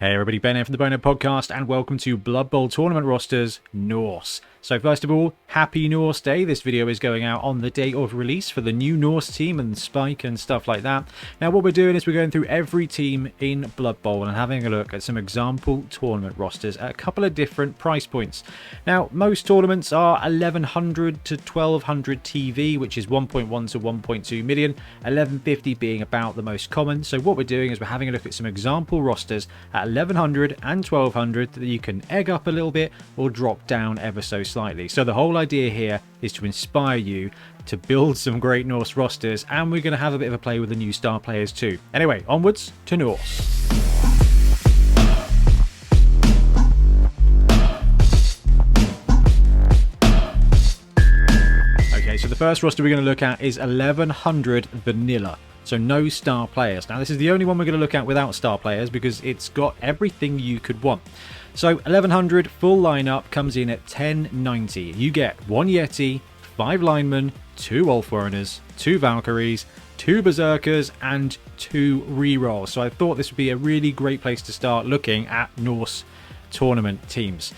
Hey everybody, Ben here from the Bonehead podcast, and welcome to Blood Bowl Tournament Rosters Norse. So first of all, happy Norse Day. This video is going out on the day of release for the new Norse team and Spike and stuff like that. Now what we're doing is we're going through every team in Blood Bowl and having a look at some example tournament rosters at a couple of different price points. Now most tournaments are 1100 to 1200 TV, which is 1.1 to 1.2 million, 1150 being about the most common. So what we're doing is we're having a look at some example rosters at 1100 and 1200 that you can egg up a little bit or drop down ever so slightly. So the whole idea here is to inspire you to build some great Norse rosters, and we're going to have a bit of a play with the new star players too. Anyway, onwards to Norse. Okay, so the first roster we're going to look at is 1100 Vanilla. So no star players. Now this is the only one we're going to look at without star players because it's got everything you could want. So 1100 full lineup comes in at 1090. You get 1 Yeti, 5 linemen, 2 Ulfwereners, 2 Valkyries, 2 Berserkers, and 2 rerolls. So I thought this would be a really great place to start looking at Norse tournament teams.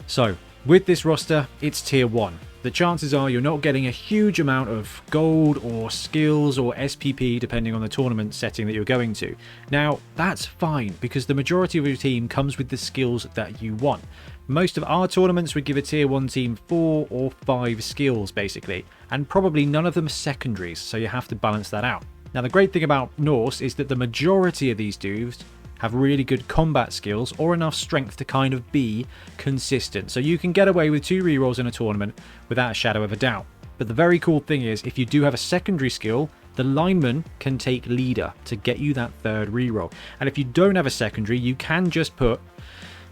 So with this roster, it's tier 1. The chances are you're not getting a huge amount of gold or skills or SPP depending on the tournament setting that you're going to. Now that's fine because the majority of your team comes with the skills that you want. Most of our tournaments would give a tier 1 team 4 or 5 skills basically, and probably none of them are secondaries, so you have to balance that out. Now the great thing about Norse is that the majority of these dudes have really good combat skills or enough strength to kind of be consistent. So you can get away with 2 rerolls in a tournament without a shadow of a doubt. But the very cool thing is if you do have a secondary skill, the lineman can take leader to get you that 3rd reroll. And if you don't have a secondary, you can just put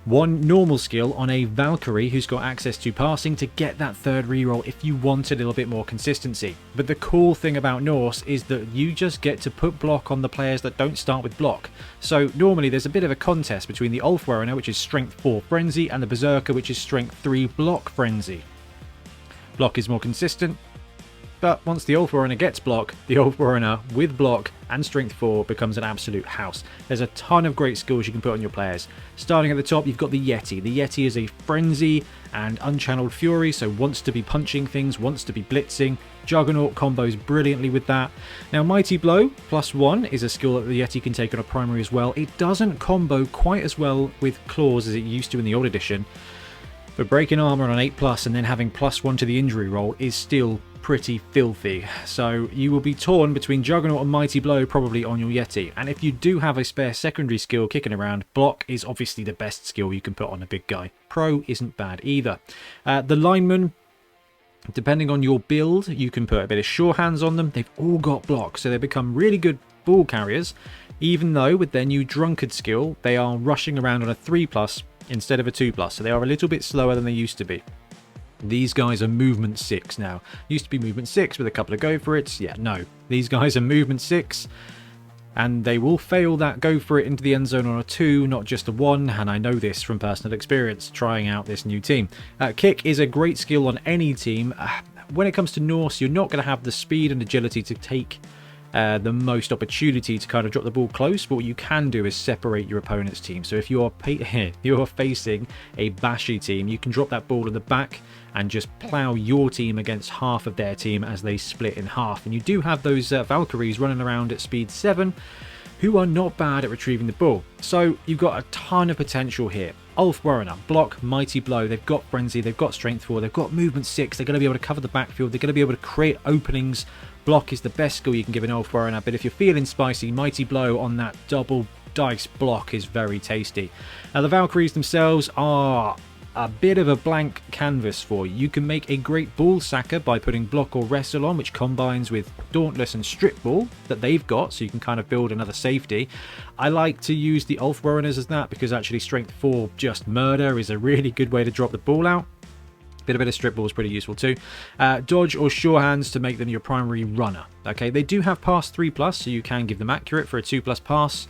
1 normal skill on a Valkyrie who's got access to passing to get that 3rd reroll if you want a little bit more consistency. But the cool thing about Norse is that you just get to put block on the players that don't start with block. So normally there's a bit of a contest between the Ulfwerener, which is strength 4 frenzy, and the Berserker, which is strength 3 block frenzy. Block is more consistent, but once the Ulfwerener gets block, the Ulfwerener with block and strength 4 becomes an absolute house. There's a ton of great skills you can put on your players. Starting at the top, you've got the Yeti. The Yeti is a frenzy and unchanneled fury, so wants to be punching things, wants to be blitzing. Juggernaut combos brilliantly with that. Now Mighty Blow +1 is a skill that the Yeti can take on a primary as well. It doesn't combo quite as well with claws as it used to in the old edition, but breaking armor on an 8+ and then having +1 to the injury roll is still pretty filthy. So you will be torn between Juggernaut and Mighty Blow probably on your Yeti. And if you do have a spare secondary skill kicking around, block is obviously the best skill you can put on a big guy. Pro isn't bad either. The lineman, depending on your build, you can put a bit of sure hands on them. They've all got block, so they become really good ball carriers, even though with their new drunkard skill, they are rushing around on a 3+ instead of a 2+, so they are a little bit slower than they used to be. These guys are movement 6 now. Used to be movement 6 with a couple of go for it's. Yeah, no. These guys are movement 6, and they will fail that go for it into the end zone on a 2, not just a 1, and I know this from personal experience trying out this new team. Kick is a great skill on any team. When it comes to Norse, you're not going to have the speed and agility to take the most opportunity to kind of drop the ball close, but what you can do is separate your opponent's team. So if you're facing a bashy team, you can drop that ball in the back and just plow your team against half of their team as they split in half. And you do have those Valkyries running around at speed 7 who are not bad at retrieving the ball. So you've got a ton of potential here. Ulfwerener, block, Mighty Blow, they've got frenzy, they've got strength 4, they've got movement 6, they're going to be able to cover the backfield, they're going to be able to create openings. Block is the best skill you can give an Ulfwerener, but if you're feeling spicy, Mighty Blow on that double dice block is very tasty. Now the Valkyries themselves are a bit of a blank canvas for you. You can make a great ball sacker by putting block or wrestle on, which combines with dauntless and strip ball that they've got, so you can kind of build another safety. I like to use the Ulfwereners as that because actually strength 4 just murder is a really good way to drop the ball out. A bit of strip ball is pretty useful too. Dodge or sure hands to make them your primary runner. Okay, they do have pass 3+, so you can give them accurate for a 2+ pass.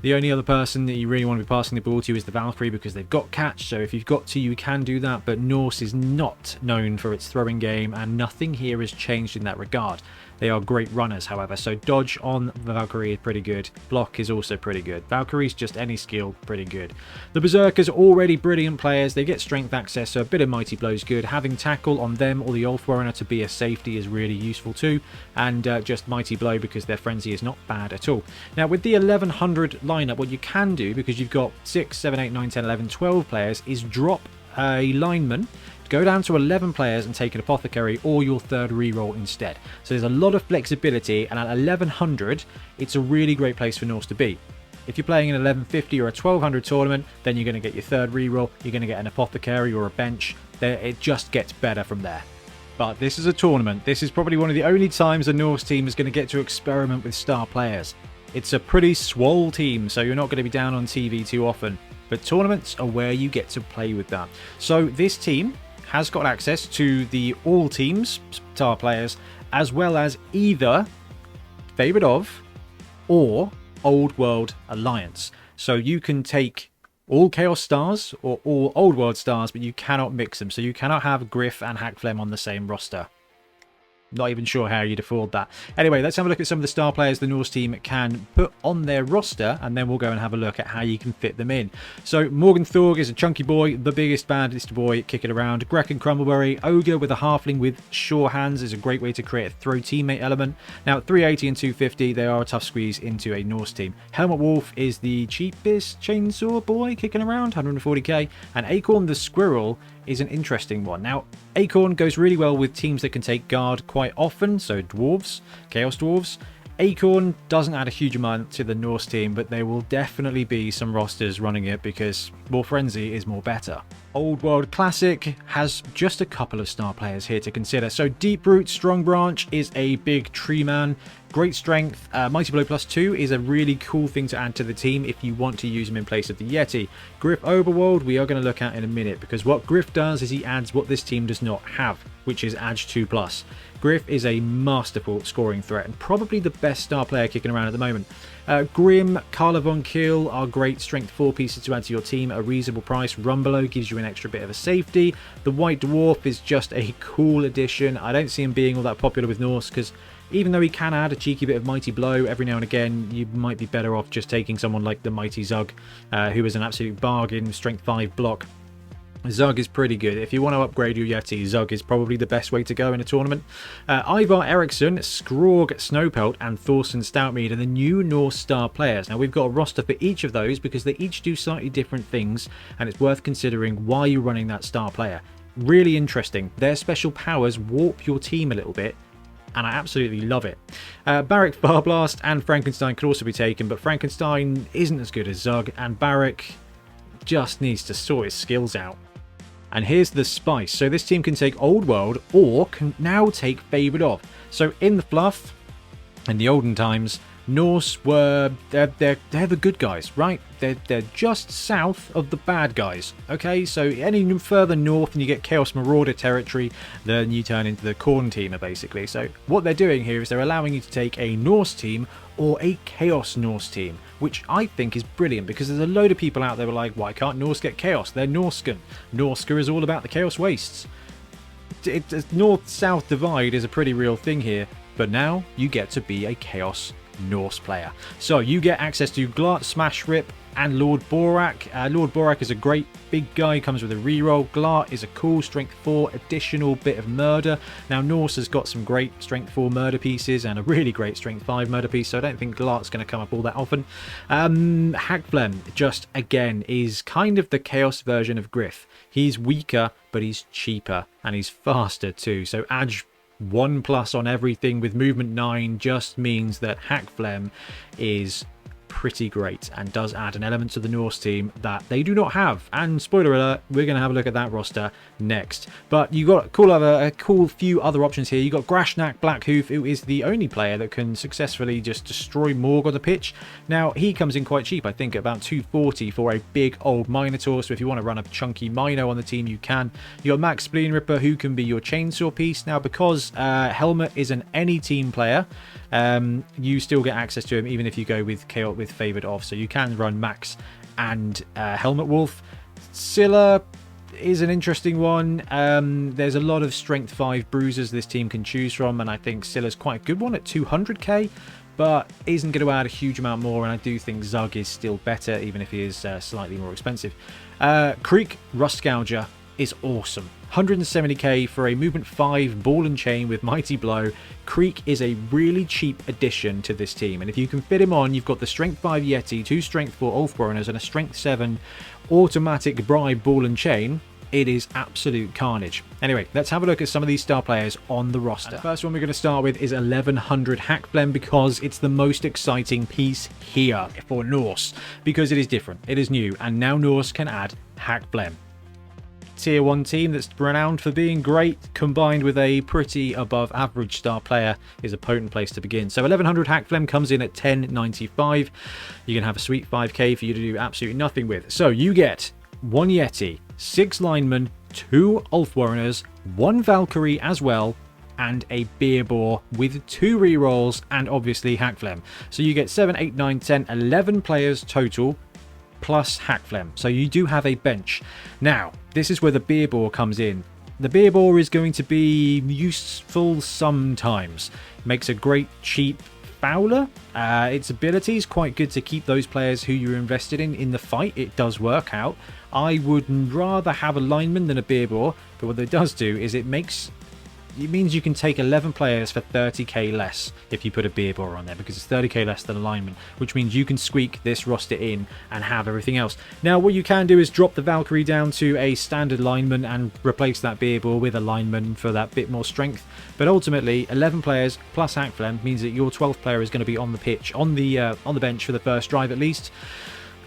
The only other person that you really want to be passing the ball to is the Valkyrie because they've got catch, so if you've got to, you can do that, but Norse is not known for its throwing game, and nothing here has changed in that regard. They are great runners, however. So dodge on the Valkyrie is pretty good. Block is also pretty good. Valkyrie's just any skill, pretty good. The Berserkers are already brilliant players. They get strength access, so a bit of Mighty Blow is good. Having tackle on them or the Ulfwariner to be a safety is really useful too. And just Mighty Blow because their frenzy is not bad at all. Now with the 1100 lineup, what you can do, because you've got 6, 7, 8, 9, 10, 11, 12 players, is drop a lineman, go down to 11 players and take an apothecary or your third reroll instead. So there's a lot of flexibility, and at 1100 it's a really great place for Norse to be. If you're playing an 1150 or a 1200 tournament, then you're going to get your third reroll, you're going to get an apothecary or a bench. It just gets better from there. But this is a tournament. This is probably one of the only times a Norse team is going to get to experiment with star players. It's a pretty swole team, so you're not going to be down on TV too often. But tournaments are where you get to play with that. So this team has got access to the all teams star players, as well as either Favoured of or Old World Alliance. So you can take all Chaos stars or all Old World stars, but you cannot mix them. So you cannot have GRIFF and HAKFLEM on the same roster. Not even sure how you'd afford that. Anyway, let's have a look at some of the star players the Norse team can put on their roster, and then we'll go and have a look at how you can fit them in. So Morgan Thorg is a chunky boy, the biggest, baddest boy kicking around. Grekken Crumbleberry, Ogre with a halfling with sure hands is a great way to create a throw teammate element. Now at 380 and 250, they are a tough squeeze into a Norse team. Helmut Wolf is the cheapest chainsaw boy kicking around, 140k, and Acorn the Squirrel is an interesting one. Now, Acorn goes really well with teams that can take guard quite often, so dwarves, chaos dwarves. Acorn doesn't add a huge amount to the Norse team, but there will definitely be some rosters running it because more frenzy is more better. Old World Classic has just a couple of star players here to consider. So Deep Root Strong Branch is a big tree man. Great strength. Mighty Blow +2 is a really cool thing to add to the team if you want to use him in place of the Yeti. Griff Overworld we are going to look at in a minute, because what Griff does is he adds what this team does not have, which is Edge 2+. Griff is a masterful scoring threat and probably the best star player kicking around at the moment. Grim, Carla Von Kill are great strength 4 pieces to add to your team at a reasonable price. Rumbolo gives you an extra bit of a safety. The White Dwarf is just a cool addition. I don't see him being all that popular with Norse because even though he can add a cheeky bit of Mighty Blow every now and again, you might be better off just taking someone like the Mighty Zug, who is an absolute bargain, strength 5 block. Zug is pretty good. If you want to upgrade your Yeti, Zug is probably the best way to go in a tournament. Ivar Eriksson, SKRORG Snowpelt, and Thorsten Stoutmead are the new Norse star players. Now we've got a roster for each of those because they each do slightly different things, and it's worth considering why you're running that star player. Really interesting. Their special powers warp your team a little bit, and I absolutely love it. Barik Farblast and Frankenstein could also be taken, but Frankenstein isn't as good as Zug, and Barik just needs to sort his skills out. And here's the spice. So this team can take Old World or can now take Favoured of. So in the fluff, in the olden times, Norse were they're the good guys, right? They're just south of the bad guys. Okay, so any further north and you get Chaos Marauder territory, then you turn into the Khorne teamer basically. So what they're doing here is they're allowing you to take a Norse team or a Chaos Norse team, which I think is brilliant because there's a load of people out there who are like, why can't Norse get Chaos? They're Norscan. Norska is all about the Chaos Wastes. North-South divide is a pretty real thing here, but now you get to be a Chaos Norse player. So you get access to Glart, Smash Rip, and Lord Borak. Lord Borak is a great big guy, comes with a reroll. Glart is a cool strength 4 additional bit of murder. Now Norse has got some great strength 4 murder pieces and a really great strength 5 murder piece, so I don't think Glart's going to come up all that often. HAKFLEM just again is kind of the chaos version of Griff. He's weaker, but he's cheaper and he's faster too. So Edge 1+ on everything with movement 9 just means that HAKFLEM is pretty great and does add an element to the Norse team that they do not have. And spoiler alert, we're going to have a look at that roster next. But you got a cool few other options here. You got Grashnak Blackhoof, who is the only player that can successfully just destroy Morg on the pitch. Now he comes in quite cheap, I think about 240 for a big old Minotaur. So if you want to run a chunky Mino on the team, you can. You got Max Spleen Ripper, who can be your chainsaw piece. Now because Helmet is an any team player, you still get access to him even if you go with Favoured off, so you can run Max and Helmet Wolf. Scylla is an interesting one. There's a lot of strength 5 bruisers this team can choose from, and I think Scylla's quite a good one at 200k, but isn't going to add a huge amount more, and I do think Zug is still better, even if he is slightly more expensive. Creek Rust Gouger is awesome. 170k for a movement 5 ball and chain with mighty blow. Creek is a really cheap addition to this team, and if you can fit him on, you've got the strength 5 Yeti, 2 strength 4 Ulfwarreners, and a strength 7 automatic bribe ball and chain. It is absolute carnage. Anyway, let's have a look at some of these star players on the roster. And the first one we're going to start with is 1100 HAKFLEM, because it's the most exciting piece here for Norse, because it is different, it is new, and now Norse can add HAKFLEM. Tier 1 team that's renowned for being great, combined with a pretty above average star player, is a potent place to begin. So 1100 HAKFLEM comes in at 1095. You can have a sweet 5k for you to do absolutely nothing with. So you get 1 Yeti, 6 linemen, 2 Ulfwarreners, 1 Valkyrie as well, and a beer boar with 2 rerolls, and obviously HAKFLEM. So you get 7, 8, 9, 10, 11 players total, plus HAKFLEM. So you do have a bench. Now, this is where the beer boar comes in. The beer boar is going to be useful sometimes. Makes a great cheap fowler. Its ability is quite good to keep those players who you're invested in the fight. It does work out. I would rather have a lineman than a beer boar, but what it does do is it means you can take 11 players for 30k less if you put a beer boar on there, because it's 30k less than a lineman, which means you can squeak this roster in and have everything else. Now, what you can do is drop the Valkyrie down to a standard lineman and replace that beer boar with a lineman for that bit more strength. But ultimately, 11 players plus HAKFLEM means that your 12th player is going to be on the pitch, on the bench for the first drive at least.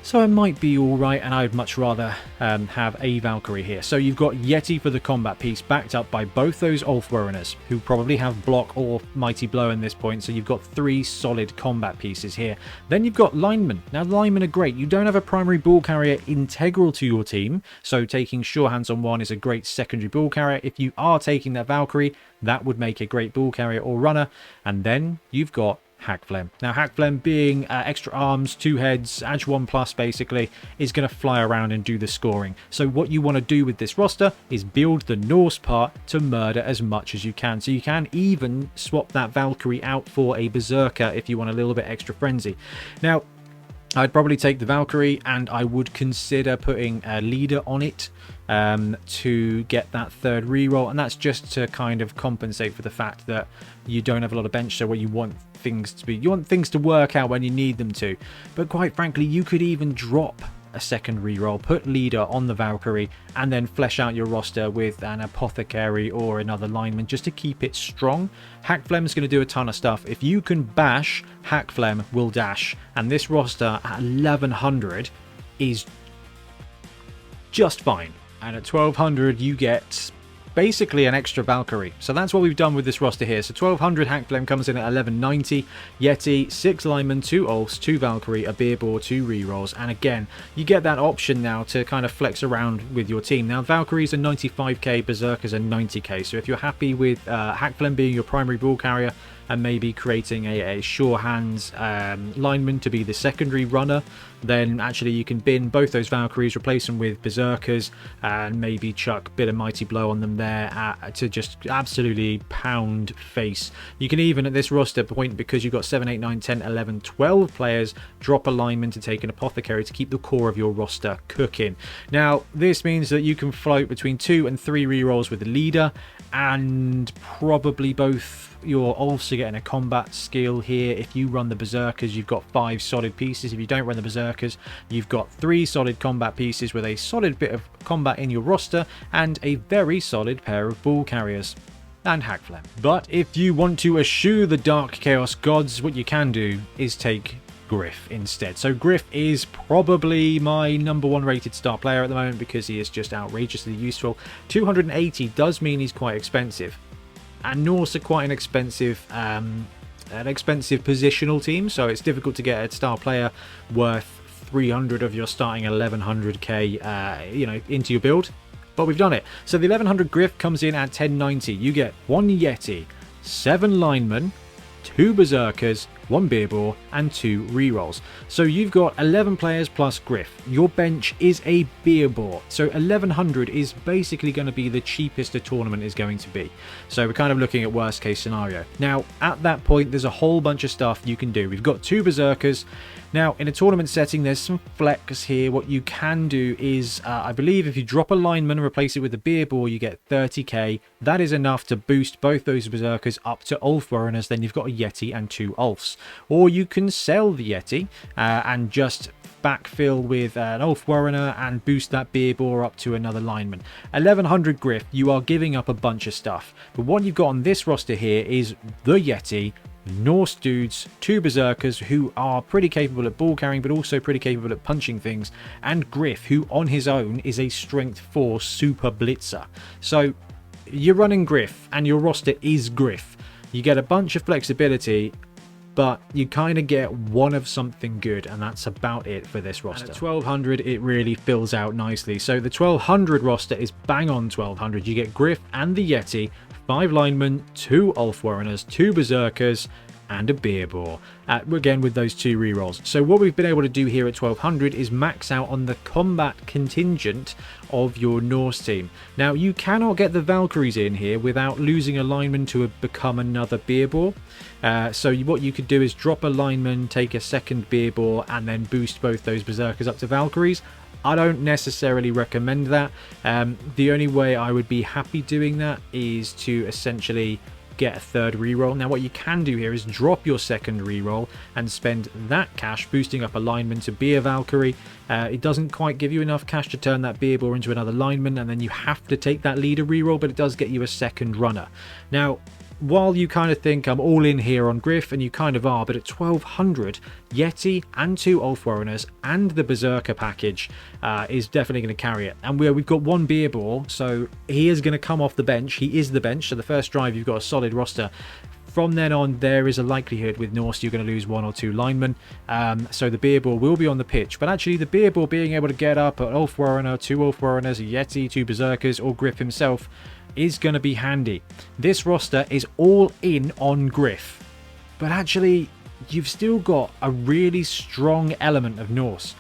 So it might be alright, and I'd much rather have a Valkyrie here. So you've got Yeti for the combat piece, backed up by both those Ulfwarreners, who probably have block or mighty blow in this point. So you've got 3 solid combat pieces here. Then you've got linemen. Now, linemen are great. You don't have a primary ball carrier integral to your team, so taking sure hands on 1 is a great secondary ball carrier. If you are taking that Valkyrie, that would make a great ball carrier or runner. And then you've got HAKFLEM. Now, HAKFLEM being extra arms, 2 heads, Edge 1 plus basically, is going to fly around and do the scoring. So what you want to do with this roster is build the Norse part to murder as much as you can. So you can even swap that Valkyrie out for a Berserker if you want a little bit extra frenzy. Now, I'd probably take the Valkyrie, and I would consider putting a leader on it to get that 3rd reroll, and that's just to kind of compensate for the fact that you don't have a lot of bench. So what you want things to work out when you need them to. But quite frankly, you could even drop a 2nd reroll, put leader on the Valkyrie, and then flesh out your roster with an apothecary or another lineman just to keep it strong. HAKFLEM is going to do a ton of stuff. If you can bash, HAKFLEM will dash, and this roster at 1100 is just fine. And at 1200 you get basically an extra Valkyrie. So that's what we've done with this roster here. So 1200 HAKFLEM comes in at 1190. Yeti, 6 linemen, 2 ulfs, 2 Valkyrie, a beer boar, 2 rerolls. And again, you get that option now to kind of flex around with your team. Now, Valkyries are 95k, Berserkers are 90k. So if you're happy with HAKFLEM being your primary ball carrier, and maybe creating a sure hands lineman to be the secondary runner, then actually you can bin both those Valkyries, replace them with Berserkers, and maybe chuck a bit of mighty blow on them there to just absolutely pound face. You can even at this roster point, because you've got 7, 8, 9, 10, 11, 12 players, drop a lineman to take an apothecary to keep the core of your roster cooking. Now, this means that you can float between 2 and 3 rerolls with the leader, and probably both your ulfs are getting a combat skill here. If you run the Berserkers, you've got 5 solid pieces. If you don't run the Berserkers, you've got 3 solid combat pieces with a solid bit of combat in your roster and a very solid pair of ball carriers and HAKFLEM. But if you want to eschew the Dark Chaos Gods, what you can do is take GRIFF instead. So GRIFF is probably my #1 rated star player at the moment, because he is just outrageously useful. 280 does mean he's quite expensive, and Norse are quite an expensive positional team, so it's difficult to get a star player worth 300 of your starting 1100k into your build, but we've done it. So the 1100 GRIFF comes in at 1090. You get 1 Yeti, 7 linemen, 2 Berserkers, 1 beer ball, and 2 rerolls. So you've got 11 players plus Griff. Your bench is a beer ball. So 1100 is basically going to be the cheapest a tournament is going to be. So we're kind of looking at worst case scenario. Now, at that point, there's a whole bunch of stuff you can do. We've got 2 berserkers. Now, in a tournament setting, there's some flex here. What you can do is, I believe if you drop a lineman and replace it with a beer ball, you get 30k. That is enough to boost both those berserkers up to Ulf Warreners. Then you've got a Yeti and 2 Ulfs. Or you can sell the Yeti and just backfill with an Ulf Warrener and boost that beer ball up to another lineman. 1100 Griff, you are giving up a bunch of stuff. But what you've got on this roster here is the Yeti, Norse dudes, 2 berserkers who are pretty capable at ball carrying but also pretty capable at punching things, and Griff, who on his own is a strength 4 super blitzer. So you're running Griff and your roster is Griff. You get a bunch of flexibility, but you kind of get one of something good, and that's about it for this roster. And at 1200 it really fills out nicely. So the 1200 roster is bang on 1200. You get Griff and the Yeti, 5 linemen, 2 Ulf Warreners, 2 berserkers, and a beer ball. Again with those 2 rerolls. So what we've been able to do here at 1200 is max out on the combat contingent of your Norse team. Now you cannot get the Valkyries in here without losing a lineman to become another beer ball. So what you could do is drop a lineman, take a second beer ball, and then boost both those berserkers up to Valkyries. I don't necessarily recommend that. The only way I would be happy doing that is to essentially get a 3rd reroll. Now what you can do here is drop your 2nd reroll and spend that cash boosting up a lineman to be a Valkyrie. It doesn't quite give you enough cash to turn that beer ball into another lineman, and then you have to take that leader reroll, but it does get you a 2nd runner. Now, while you kind of think I'm all in here on Griff, and you kind of are, but at 1200, Yeti and 2 Ulf Warreners and the Berserker package is definitely going to carry it. And we've got 1 beer ball, so he is going to come off the bench. He is the bench, so the first drive you've got a solid roster. From then on, there is a likelihood with Norse you're going to lose 1 or 2 linemen, so the beer ball will be on the pitch. But actually, the beer ball being able to get up at Ulf Warrener, 2 Ulf Warreners, a Yeti, 2 Berserkers, or Griff himself is going to be handy. This roster is all in on Griff, but actually you've still got a really strong element of Norse.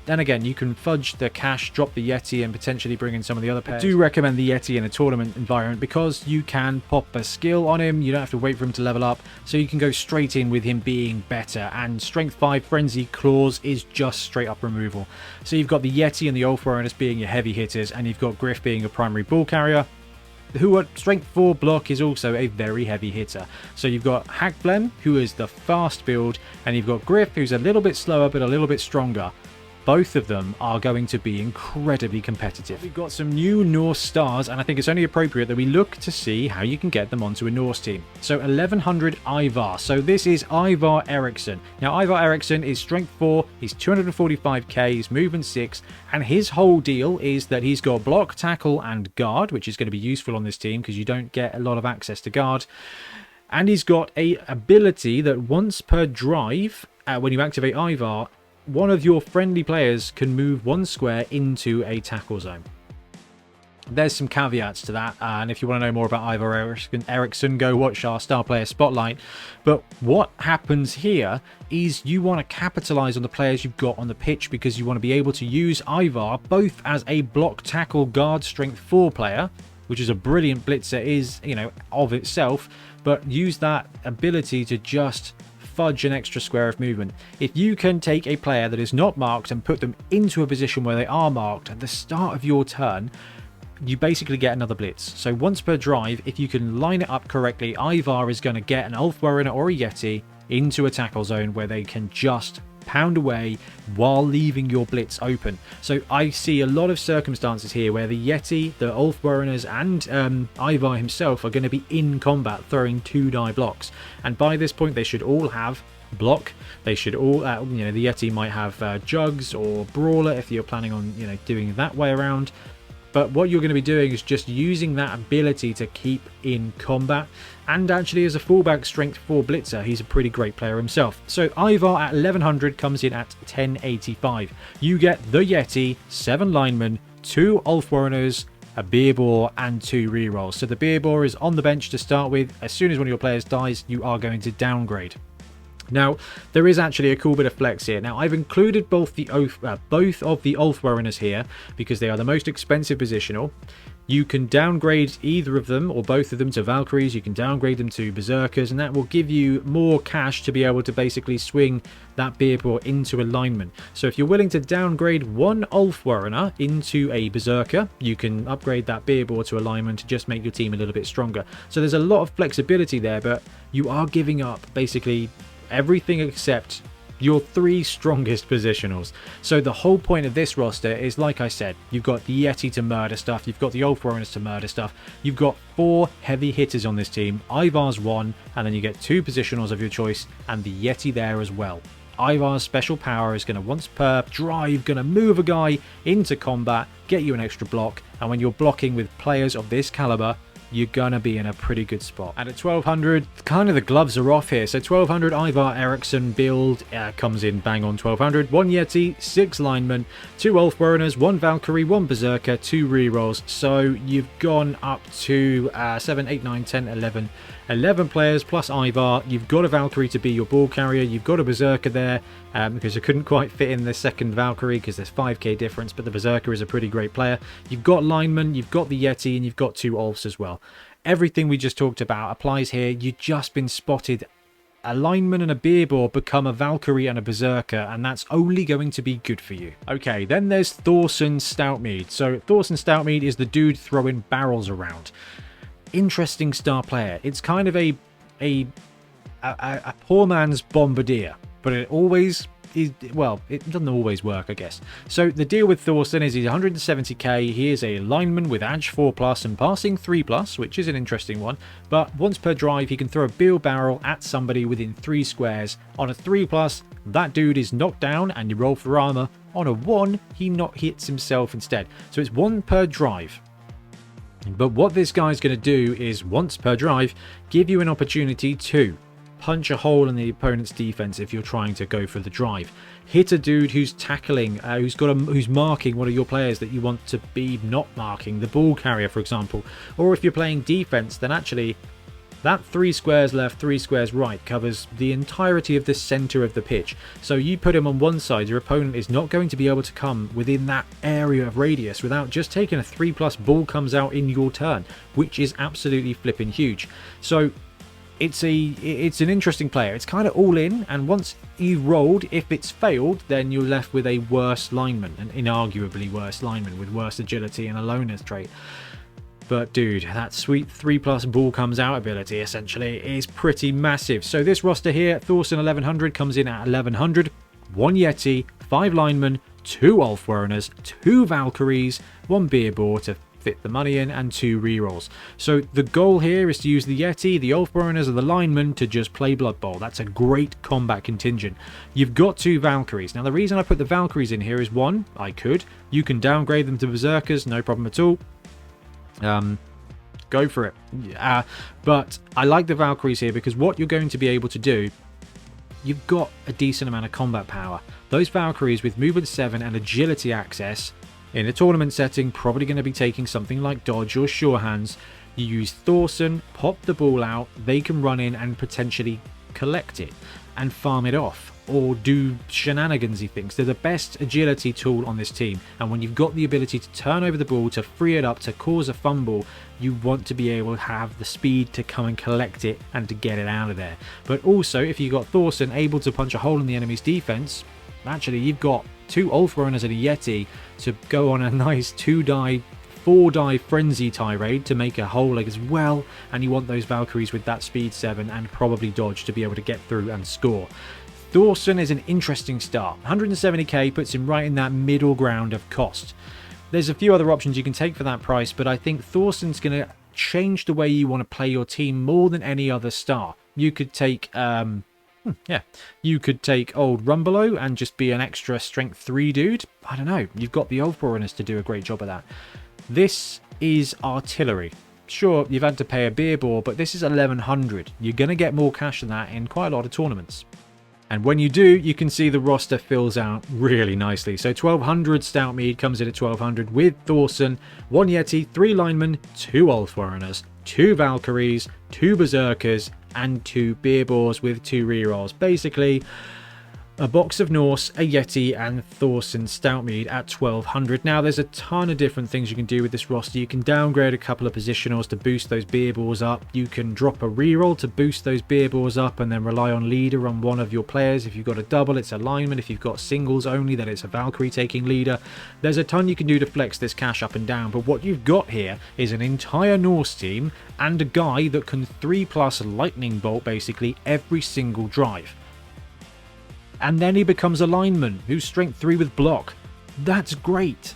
Then again, you can fudge the cash, drop the Yeti, and potentially bring in some of the other pairs. I do recommend the Yeti in a tournament environment because you can pop a skill on him. You don't have to wait for him to level up, so you can go straight in with him being better. And Strength 5 Frenzy Claws is just straight up removal. So you've got the Yeti and the Ulf Warreners being your heavy hitters, and you've got Griff being a primary ball carrier, who at Strength 4 block is also a very heavy hitter. So you've got HAKFLEM, who is the fast build, and you've got Griff, who's a little bit slower but a little bit stronger. Both of them are going to be incredibly competitive. We've got some new Norse stars, and I think it's only appropriate that we look to see how you can get them onto a Norse team. So 1100 IVAR. So this is Ivar Eriksson. Now Ivar Eriksson is Strength 4, he's 245k, he's Movement 6, and his whole deal is that he's got block, tackle, and guard, which is going to be useful on this team because you don't get a lot of access to guard. And he's got a ability that once per drive, when you activate Ivar, one of your friendly players can move 1 square into a tackle zone. There's some caveats to that, and if you want to know more about Ivar Eriksson, go watch our Star Player Spotlight. But what happens here is you want to capitalize on the players you've got on the pitch, because you want to be able to use Ivar both as a block, tackle, guard, strength 4 player, which is a brilliant blitzer is, you know, of itself, but use that ability to just fudge an extra square of movement. If you can take a player that is not marked and put them into a position where they are marked at the start of your turn, you basically get another blitz. So once per drive, if you can line it up correctly, Ivar is going to get an Ulf Warrener or a Yeti into a tackle zone where they can just pound away while leaving your blitz open. So I see a lot of circumstances here where the Yeti, the Ulf Warreners, and Ivar himself are going to be in combat throwing 2-die blocks, and by this point they should all have block. They should all you know, the Yeti might have jugs or brawler if you're planning on, you know, doing it that way around. But what you're going to be doing is just using that ability to keep in combat. And actually, as a fullback strength 4 blitzer, he's a pretty great player himself. So Ivar at 1100 comes in at 1085. You get the Yeti, 7 linemen, 2 Ulf Warreners, a beer ball, and 2 rerolls. So the beer ball is on the bench to start with. As soon as one of your players dies, you are going to downgrade. Now, there is actually a cool bit of flex here. Now, I've included both of the Ulfwereners here because they are the most expensive positional. You can downgrade either of them or both of them to Valkyries. You can downgrade them to Berserkers, and that will give you more cash to be able to basically swing that Beerbor into alignment. So if you're willing to downgrade one Ulfwerener into a Berserker, you can upgrade that Beerbor to alignment to just make your team a little bit stronger. So there's a lot of flexibility there, but you are giving up basically everything except your 3 strongest positionals. So the whole point of this roster is, like I said, you've got the Yeti to murder stuff, you've got the Ulfwereners to murder stuff, you've got 4 heavy hitters on this team, Ivar's 1, and then you get 2 positionals of your choice, and the Yeti there as well. Ivar's special power is going to, once per drive, going to move a guy into combat, get you an extra block, and when you're blocking with players of this caliber, you're gonna be in a pretty good spot. And at 1200, kind of the gloves are off here. So 1200 Ivar Eriksson build comes in bang on 1200. 1 Yeti, 6 linemen, 2 Ulfwereners, 1 Valkyrie, 1 Berserker, 2 rerolls. So you've gone up to 7, 8, 9, 10, 11. 11 players plus Ivar. You've got a Valkyrie to be your ball carrier. You've got a Berserker there because I couldn't quite fit in the second Valkyrie because there's 5k difference, but the Berserker is a pretty great player. You've got linemen, you've got the Yeti, and you've got 2 Ulfs as well. Everything we just talked about applies here. You've just been spotted. A lineman and a Beerbor become a Valkyrie and a Berserker, and that's only going to be good for you. Okay, then there's Thorson Stoutmead. So Thorson Stoutmead is the dude throwing barrels around. Interesting star player. It's kind of a poor man's Bombardier, but it always is, well, it doesn't always work, I guess. So the deal with Thorson is he's 170k. He is a lineman with Edge 4+ and passing 3+, which is an interesting one. But once per drive, he can throw a Beal barrel at somebody within 3 squares. On a 3+, that dude is knocked down and you roll for armor. On a 1, he not hits himself instead. So it's 1 per drive. But what this guy's going to do is, once per drive, give you an opportunity to punch a hole in the opponent's defense if you're trying to go for the drive. Hit a dude who's tackling, who's marking one of your players that you want to be not marking, the ball carrier, for example. Or if you're playing defense, then actually that 3 squares left, 3 squares right covers the entirety of the center of the pitch. So you put him on one side, your opponent is not going to be able to come within that area of radius without just taking a 3+ ball comes out in your turn, which is absolutely flipping huge. So it's an interesting player. It's kind of all in, and once you've rolled, if it's failed, then you're left with a worse lineman, an inarguably worse lineman with worse agility and a loner's trait. But dude, that sweet 3+ ball comes out ability essentially is pretty massive. So this roster here, Thorson 1100 comes in at 1100. 1 Yeti, 5 linemen, 2 Ulfwereners, 2 Valkyries, 1 Beerbor to fit the money in, and 2 rerolls. So the goal here is to use the Yeti, the Ulfwereners, and the linemen to just play Blood Bowl. That's a great combat contingent. You've got 2 Valkyries. Now the reason I put the Valkyries in here is, 1, you can downgrade them to Berserkers, no problem at all. Go for it. But I like the Valkyries here because what you're going to be able to do, you've got a decent amount of combat power. Those Valkyries with movement 7 and agility access in a tournament setting, probably going to be taking something like dodge or sure hands. You use Thorson, pop the ball out, they can run in and potentially collect it and farm it off or do shenanigansy things. They're the best agility tool on this team, and when you've got the ability to turn over the ball, to free it up, to cause a fumble, you want to be able to have the speed to come and collect it and to get it out of there. But also, if you've got Thorson able to punch a hole in the enemy's defense, actually you've got 2 Ulfwereners and a Yeti to go on a nice 2-die 4-die frenzy tirade to make a hole as well, and you want those Valkyries with that speed 7 and probably dodge to be able to get through and score. Thorson is an interesting start. 170k puts him right in that middle ground of cost. There's a few other options you can take for that price, but I think Thorson's going to change the way you want to play your team more than any other star. You could take you could take old Rumbelow and just be an extra strength 3 dude. I don't know. You've got the Ulfwereners to do a great job of that. This is artillery. Sure, you've had to pay a Beerbor, but this is 1100. You're going to get more cash than that in quite a lot of tournaments. And when you do, you can see the roster fills out really nicely. So 1200 STOUTMEAD comes in at 1200 with Thorson, 1 Yeti, 3 linemen, 2 Ulfwereners, 2 Valkyries, 2 Berserkers, and 2 Beer Boars with 2 rerolls. Basically, a box of Norse, a Yeti, and Thorson STOUTMEAD at 1200. Now, there's a ton of different things you can do with this roster. You can downgrade a couple of positionals to boost those Beer Boars up. You can drop a reroll to boost those Beer Boars up and then rely on leader on one of your players. If you've got a double, it's a lineman. If you've got singles only, then it's a Valkyrie taking leader. There's a ton you can do to flex this cash up and down, but what you've got here is an entire Norse team and a guy that can 3+ lightning bolt basically every single drive. And then he becomes a lineman who's strength 3 with block. That's great.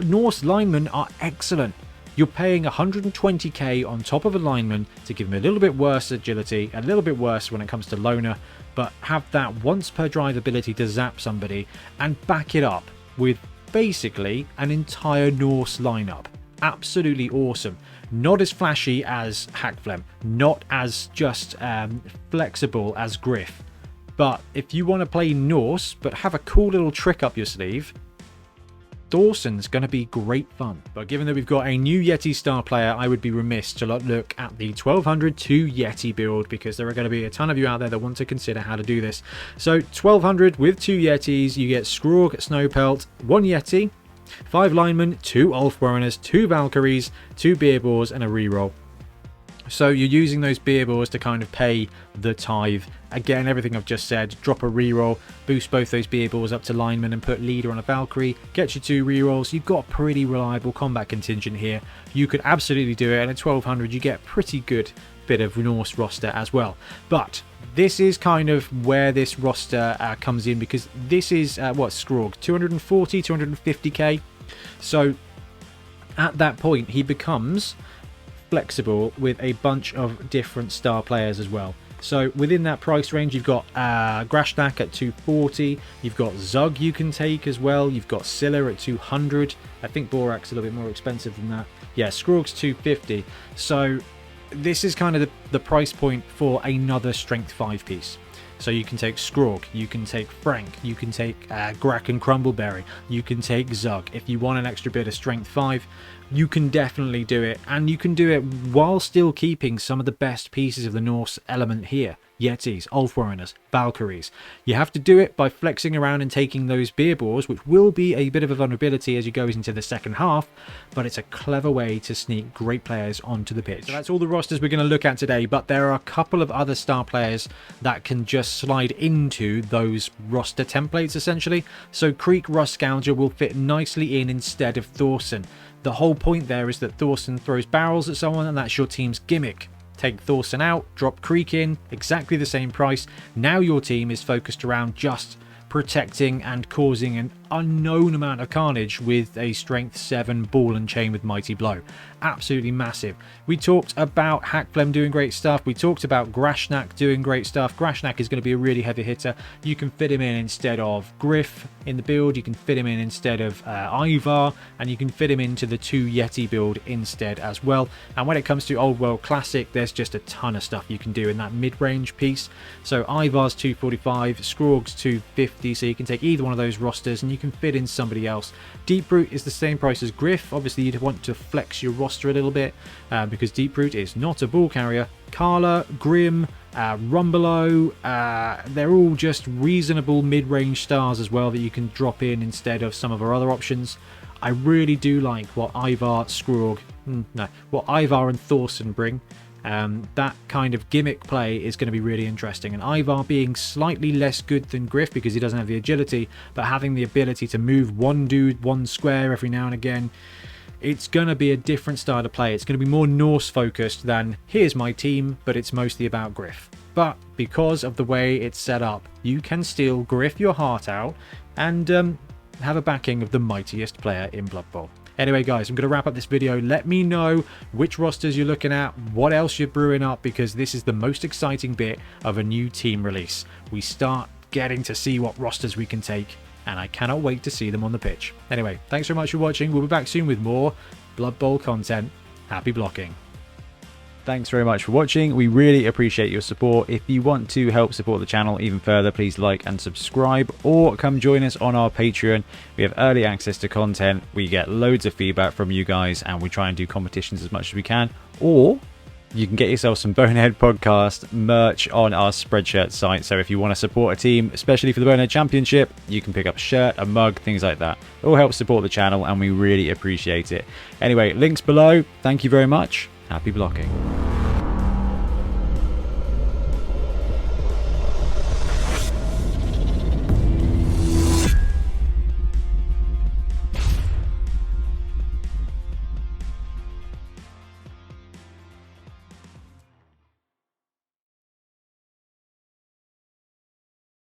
Norse linemen are excellent. You're paying 120k on top of a lineman to give him a little bit worse agility, a little bit worse when it comes to loner, but have that once per drive ability to zap somebody and back it up with basically an entire Norse lineup. Absolutely awesome. Not as flashy as HAKFLEM, not as just flexible as GRIFF. But if you want to play Norse, but have a cool little trick up your sleeve, Thorson's going to be great fun. But given that we've got a new Yeti star player, I would be remiss to not look at the 1200 2 Yeti build, because there are going to be a ton of you out there that want to consider how to do this. So 1200 with 2 Yetis, you get SKRORG, SNOWPELT, 1 Yeti, 5 linemen, 2 Ulfwereners, 2 Valkyries, 2 Beer Boars, and a reroll. So you're using those Beer Boars to kind of pay the tithe. Again, everything I've just said, drop a reroll, boost both those Beer Boars up to lineman and put leader on a Valkyrie, get you 2 rerolls. You've got a pretty reliable combat contingent here. You could absolutely do it, and at 1200 you get a pretty good bit of Norse roster as well. But this is kind of where this roster comes in, because this is, what, SKRORG, 240, 250k. So at that point, he becomes flexible with a bunch of different star players as well. So within that price range, you've got Grashnak at 240, you've got Zug you can take as well, you've got Scylla at 200, I think Borak's a little bit more expensive than that. Yeah, SKRORG's 250, so this is kind of the price point for another strength 5 piece. So you can take SKRORG, you can take Frank, you can take Grak and Crumbleberry, you can take Zug. If you want an extra bit of strength 5, you can definitely do it, and you can do it while still keeping some of the best pieces of the Norse element here. Yetis, Ulfwereners, Valkyries. You have to do it by flexing around and taking those Beer Boars, which will be a bit of a vulnerability as you go into the second half, but it's a clever way to sneak great players onto the pitch. So that's all the rosters we're going to look at today, but there are a couple of other star players that can just slide into those roster templates essentially. So Creek Rustgouger will fit nicely in instead of Thorson. The whole point there is that Thorson throws barrels at someone, and that's your team's gimmick. Take Thorson out, drop Creek in, exactly the same price. Now your team is focused around just protecting and causing an unknown amount of carnage with a strength 7 ball and chain with Mighty Blow. Absolutely massive. We talked about HAKFLEM doing great stuff. We talked about Grashnak doing great stuff. Grashnak is going to be a really heavy hitter. You can fit him in instead of GRIFF in the build. You can fit him in instead of IVAR, and you can fit him into the 2 Yeti build instead as well. And when it comes to Old World Classic, there's just a ton of stuff you can do in that mid-range piece. So IVAR's 245, SKRORG's 250, so you can take either one of those rosters and you can fit in somebody else. Deeproot is the same price as GRIFF. Obviously you'd want to flex your roster a little bit because Deeproot is not a ball carrier. Karla, Grim, Rumbelow, they're all just reasonable mid-range stars as well that you can drop in instead of some of our other options. I really do like what IVAR, SKRORG, what IVAR and Thorson bring. That kind of gimmick play is going to be really interesting, and IVAR being slightly less good than GRIFF because he doesn't have the agility, but having the ability to move one dude one square every now and again, it's going to be a different style of play. It's going to be more Norse focused than here's my team, but it's mostly about GRIFF. But because of the way it's set up, you can still GRIFF your heart out and have a backing of the mightiest player in Blood Bowl. Anyway guys, I'm going to wrap up this video. Let me know which rosters you're looking at, what else you're brewing up, because this is the most exciting bit of a new team release. We start getting to see what rosters we can take, and I cannot wait to see them on the pitch. Anyway, thanks very much for watching. We'll be back soon with more Blood Bowl content. Happy blocking. thanks very much for watching. We really appreciate your support. If you want to help support the channel even further, please like and subscribe, or come join us on our Patreon. We have early access to content, we get loads of feedback from you guys, and we try and do competitions as much as we can. Or you can get yourself some Bonehead podcast merch on our Spreadshirt site. So if you want to support a team, especially for the Bonehead Championship, you can pick up a shirt, a mug, things like that. It all helps support the channel, and we really appreciate it. Anyway, links below. Thank you very much. Happy blocking.